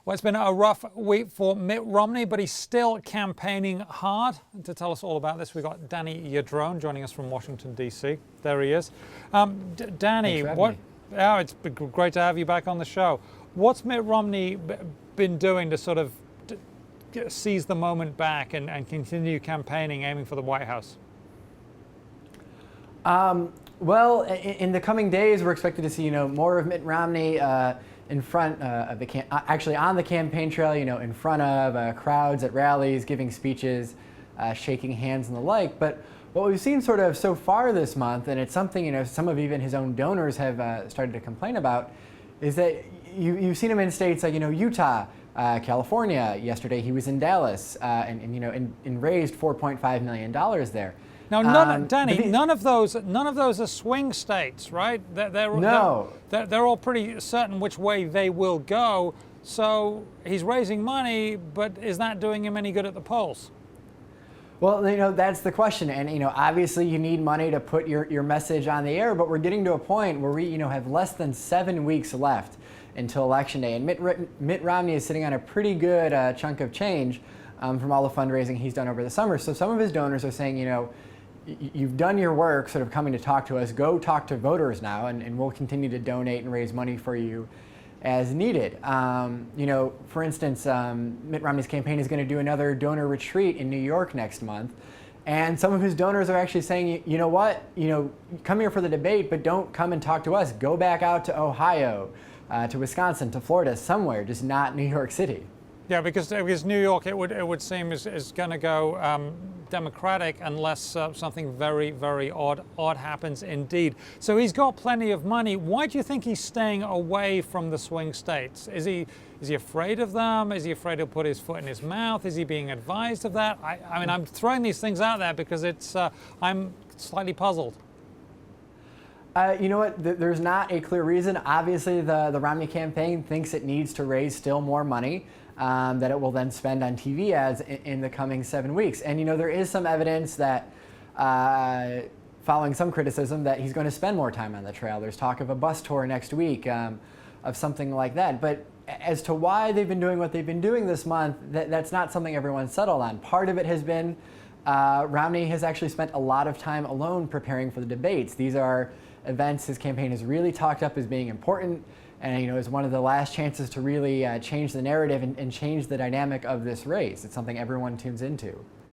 Well, it's been a rough week for Mitt Romney, but he's still campaigning hard. And to tell us all about this, we've got Danny Yadron joining us from Washington, D.C. There he is. Danny, it's been great to have you back on the show. What's Mitt Romney been doing to sort of seize the moment back and continue campaigning, aiming for the White House? Well, in the coming days, we're expected to see, more of Mitt Romney in front of the actually on the campaign trail, in front of crowds at rallies, giving speeches, shaking hands and the like. But what we've seen sort of so far this month, and it's something some of even his own donors have started to complain about, is that you've seen him in states like Utah, California. Yesterday he was in Dallas and raised $4.5 million there. Now, Danny, none of those are swing states, right? They're all pretty certain which way they will go. So he's raising money, but is that doing him any good at the polls? Well, that's the question, and obviously you need money to put your message on the air. But we're getting to a point where we have less than 7 weeks left until Election Day, and Mitt Romney is sitting on a pretty good chunk of change from all the fundraising he's done over the summer. So some of his donors are saying, you've done your work sort of coming to talk to us, go talk to voters now, and we'll continue to donate and raise money for you as needed. For instance, Mitt Romney's campaign is going to do another donor retreat in New York next month. And some of his donors are actually saying, you know what, come here for the debate, but don't come and talk to us. Go back out to Ohio, to Wisconsin, to Florida, somewhere, just not New York City. Yeah, because New York, it would seem, is going to go Democratic unless something very, very odd happens indeed. So he's got plenty of money. Why do you think he's staying away from the swing states? Is he afraid of them? Is he afraid he'll put his foot in his mouth? Is he being advised of that? I mean, I'm throwing these things out there because I'm slightly puzzled. You know what? There's not a clear reason. Obviously, the Romney campaign thinks it needs to raise still more money that it will then spend on TV ads in the coming 7 weeks. And there is some evidence that, following some criticism, that he's going to spend more time on the trail. There's talk of a bus tour next week, of something like that. But as to why they've been doing what they've been doing this month, that's not something everyone's settled on. Part of it has been Romney has actually spent a lot of time alone preparing for the debates. These are events his campaign has really talked up as being important, and is one of the last chances to really change the narrative and change the dynamic of this race. It's something everyone tunes into.